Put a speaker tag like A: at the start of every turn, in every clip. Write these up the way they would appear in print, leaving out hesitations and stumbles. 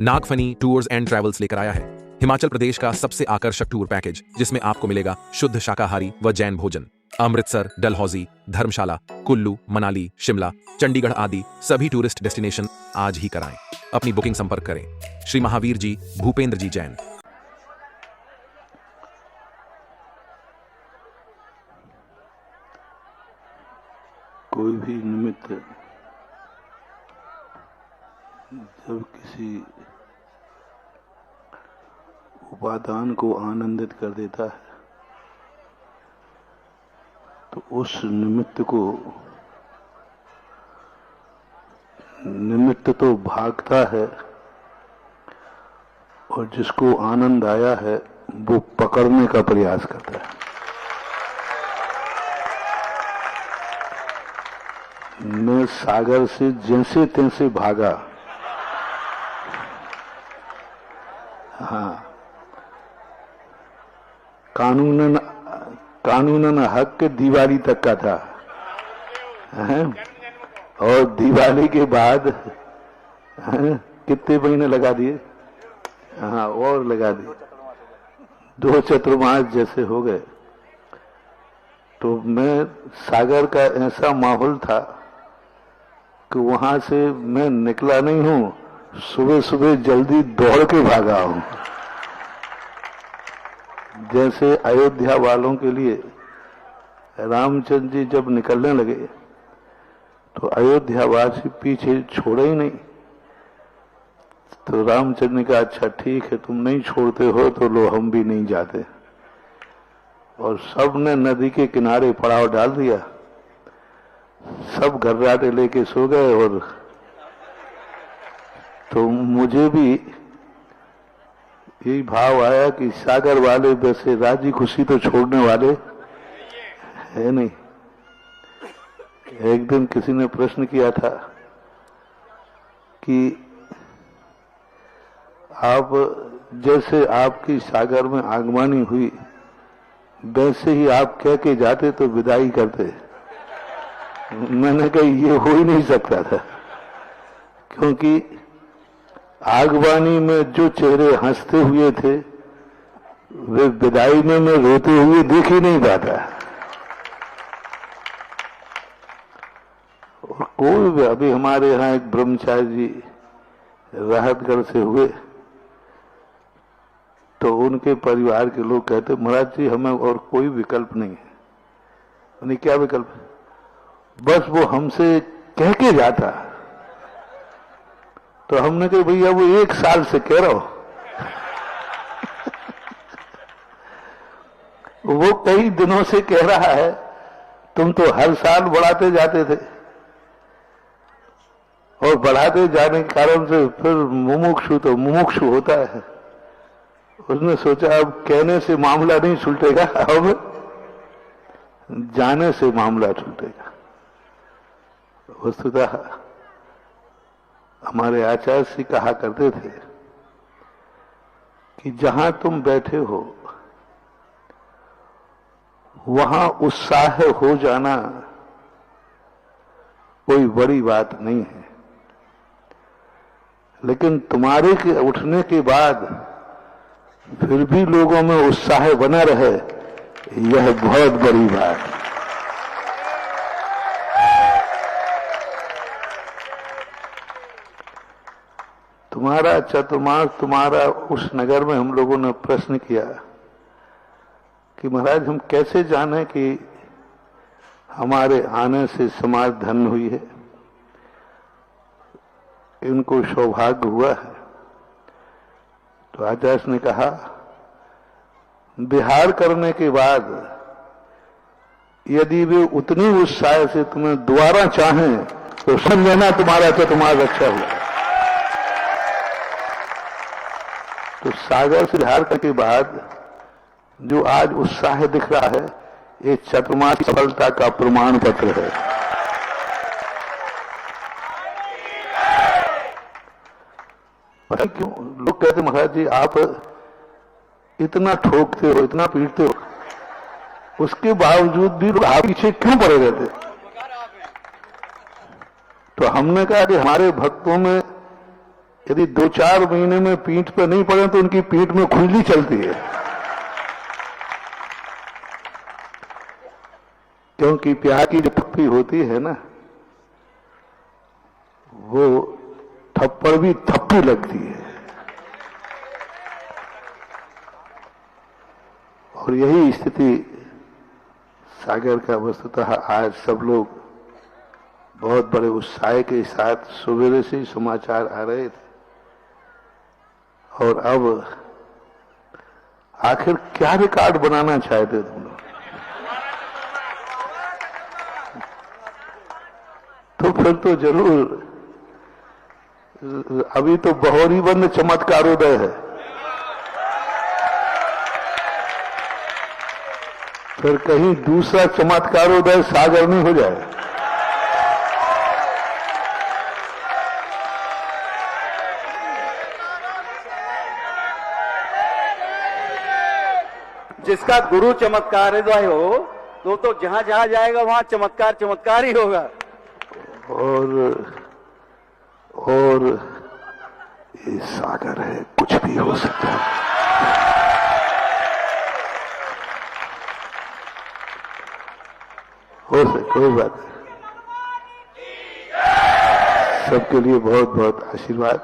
A: Nagphani tours and travels लेकर आया है हिमाचल प्रदेश का सबसे आकर्षक टूर पैकेज, जिसमें आपको मिलेगा शुद्ध शाकाहारी व जैन भोजन। अमृतसर, डलहौजी, धर्मशाला, कुल्लू, मनाली, शिमला, चंडीगढ़ आदि सभी टूरिस्ट डेस्टिनेशन आज ही कराएं। अपनी बुकिंग संपर्क करें श्री महावीर जी, भूपेंद्र जी जैन।
B: कोई भी निमित्त जब किसी उपादान को आनंदित कर देता है तो उस निमित्त तो भागता है और जिसको आनंद आया है वो पकड़ने का प्रयास करता है। मैं सागर से जैसे तैसे भागा, हाँ, कानूनन हक के दिवाली तक का था, और दिवाली के बाद कितने महीने लगा दिए, हाँ, और लगा दिए, 2 चतुर्मास जैसे हो गए। तो मैं सागर का ऐसा माहौल था कि वहां से मैं निकला नहीं हूं, सुबह सुबह जल्दी दौड़ के भागा हूं। जैसे अयोध्या वालों के लिए रामचंद्र जी जब निकलने लगे तो अयोध्या वासी पीछे छोड़े ही नहीं। तो रामचंद्र ने कहा, अच्छा ठीक है, तुम नहीं छोड़ते हो तो लो, हम भी नहीं जाते। और सब ने नदी के किनारे पड़ाव डाल दिया, सब घर्राटे लेके सो गए। और तो मुझे भी यही भाव आया कि सागर वाले वैसे राजी खुशी तो छोड़ने वाले है नहीं। एक दिन किसी ने प्रश्न किया था कि आप जैसे आपकी सागर में आगमनी हुई वैसे ही आप कह के जाते तो विदाई करते। मैंने कहा ये हो ही नहीं सकता था, क्योंकि आगवानी में जो चेहरे हंसते हुए थे वे विदाई में मैं रोते हुए देख ही नहीं पाता। और कोई भी, अभी हमारे यहाँ एक ब्रह्मचारी जी राहतगढ़ से हुए तो उनके परिवार के लोग कहते, महाराज जी हमें और कोई विकल्प नहीं है। उन्हें क्या विकल्प है? बस वो हमसे कह के जाता। तो हमने कहा भैया वो 1 साल से कह रहा हो, वो कई दिनों से कह रहा है, तुम तो हर साल बढ़ाते जाते थे और बढ़ाते जाने के कारण से फिर मुमुक्षु तो मुमुक्षु होता है। उसने सोचा अब कहने से मामला नहीं सुलटेगा, अब जाने से मामला सुलटेगा। वस्तुतः हमारे आचार्य श्री कहा करते थे कि जहां तुम बैठे हो वहां उत्साह हो जाना कोई बड़ी बात नहीं है, लेकिन तुम्हारे के उठने के बाद फिर भी लोगों में उत्साह बना रहे, यह बहुत बड़ी बात है। तुम्हारा चतुर्मास, तुम्हारा उस नगर में हम लोगों ने प्रश्न किया कि महाराज हम कैसे जाने कि हमारे आने से समाज धन्य हुई है, इनको सौभाग्य हुआ है। तो आचार्य ने कहा, विहार करने के बाद यदि वे उतनी उत्साह से तुम्हें दोबारा चाहें तो समझ लेना तुम्हारा चतुर्मास रक्षा हुआ। तो सागर से विहार करने के बाद जो आज उत्साह दिख रहा है, ये चतुर्मास की सफलता का प्रमाण पत्र है। पता क्यों लोग कहते महाराज जी आप इतना ठोकते हो, इतना पीटते हो, उसके बावजूद भी लोग आप पीछे क्यों पड़े रहते? तो हमने कहा कि हमारे भक्तों में यदि 2-4 महीने में पीठ पर नहीं पड़े तो उनकी पीठ में खुजली चलती है, क्योंकि प्यार की जो थप्पी होती है ना, वो थप्पड़ भी थप्पी लगती है। और यही स्थिति सागर का वस्तुतः आज सब लोग बहुत बड़े उत्साह के साथ सवेरे से ही समाचार आ रहे थे। और अब आखिर क्या रिकॉर्ड बनाना चाहते तुम लोग? तो फिर तो जरूर, अभी तो बहोरी बंद चमत्कारोदय है, फिर कहीं दूसरा चमत्कारोदय सागर में हो जाए।
C: जिसका गुरु चमत्कारोदय हो तो जहां जहां जाएगा वहां चमत्कार चमत्कार ही होगा।
B: और ये सागर है, कुछ भी हो सकता है। हो सकता, कोई बात नहीं। सबके लिए बहुत बहुत आशीर्वाद।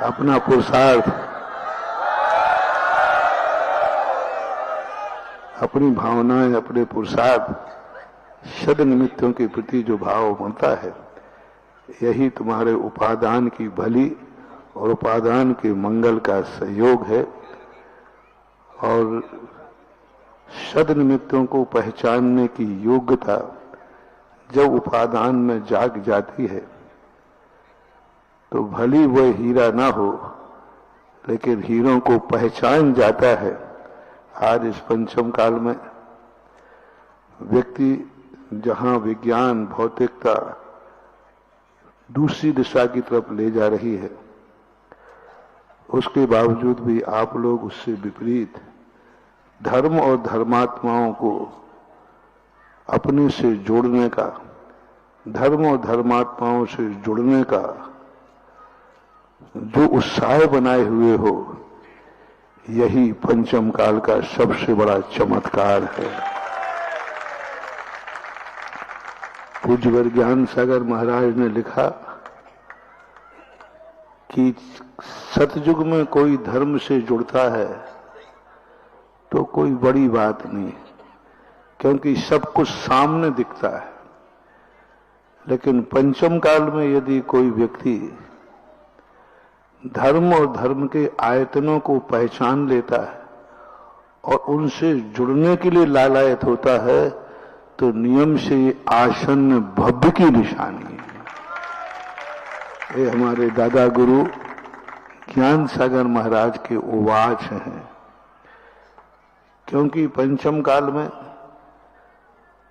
B: अपना पुरुषार्थ, अपनी भावनाएं, अपने पुरुषार्थ, सद निमित्तों के प्रति जो भाव बनता है, यही तुम्हारे उपादान की भली और उपादान के मंगल का सहयोग है। और सद निमित्तों को पहचानने की योग्यता जब उपादान में जाग जाती है, तो भली वह हीरा ना हो, लेकिन हीरों को पहचान जाता है। आज इस पंचम काल में व्यक्ति जहां विज्ञान, भौतिकता दूसरी दिशा की तरफ ले जा रही है, उसके बावजूद भी आप लोग उससे विपरीत धर्म और धर्मात्माओं को अपने से जोड़ने का, धर्म और धर्मात्माओं से जुड़ने का जो उत्साह बनाए हुए हो, यही पंचम काल का सबसे बड़ा चमत्कार है। पूज्य ज्ञान सागर महाराज ने लिखा कि सतयुग में कोई धर्म से जुड़ता है तो कोई बड़ी बात नहीं, क्योंकि सब कुछ सामने दिखता है। लेकिन पंचम काल में यदि कोई व्यक्ति धर्म और धर्म के आयतनों को पहचान लेता है और उनसे जुड़ने के लिए लालायत होता है, तो नियम से ये आसन्न भव्य की निशानी है। ये हमारे दादा गुरु ज्ञान सागर महाराज के उवाच हैं। क्योंकि पंचम काल में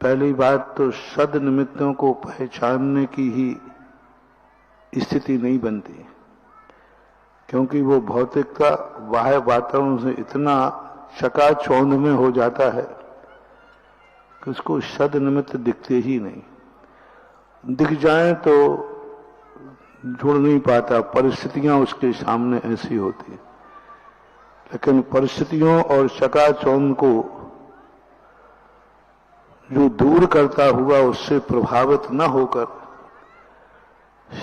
B: पहली बात तो सद निमित्तों को पहचानने की ही स्थिति नहीं बनती, क्योंकि वो भौतिकता बाह्य वातावरण से इतना चकाचौंध में हो जाता है कि उसको सद निमित्त दिखते ही नहीं। दिख जाए तो जुड़ नहीं पाता, परिस्थितियां उसके सामने ऐसी होती है। लेकिन परिस्थितियों और चकाचौंध को जो दूर करता हुआ उससे प्रभावित न होकर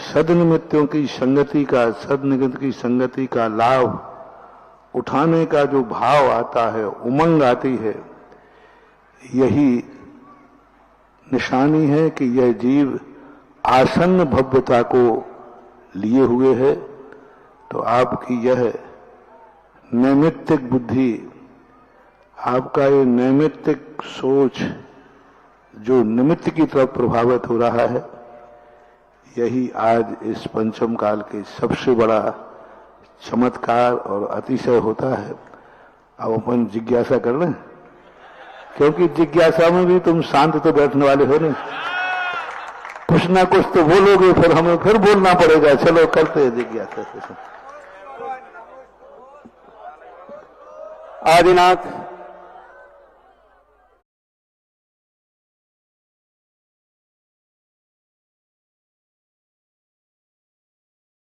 B: सदनिमित्तों की संगति का, सदनिमित्त की संगति का लाभ उठाने का जो भाव आता है, उमंग आती है, यही निशानी है कि यह जीव आसन्न भव्यता को लिए हुए है। तो आपकी यह नैमित्तिक बुद्धि, आपका ये नैमित्तिक सोच जो निमित्त की तरफ प्रभावित हो रहा है, यही आज इस पंचम काल के सबसे बड़ा चमत्कार और अतिशय होता है। अब अपन जिज्ञासा कर लें, क्योंकि जिज्ञासा में भी तुम शांत तो बैठने वाले हो नहीं, कुछ ना कुछ तो बोलोगे, फिर हमें फिर बोलना पड़ेगा। चलो करते हैं जिज्ञासा।
C: आदिनाथ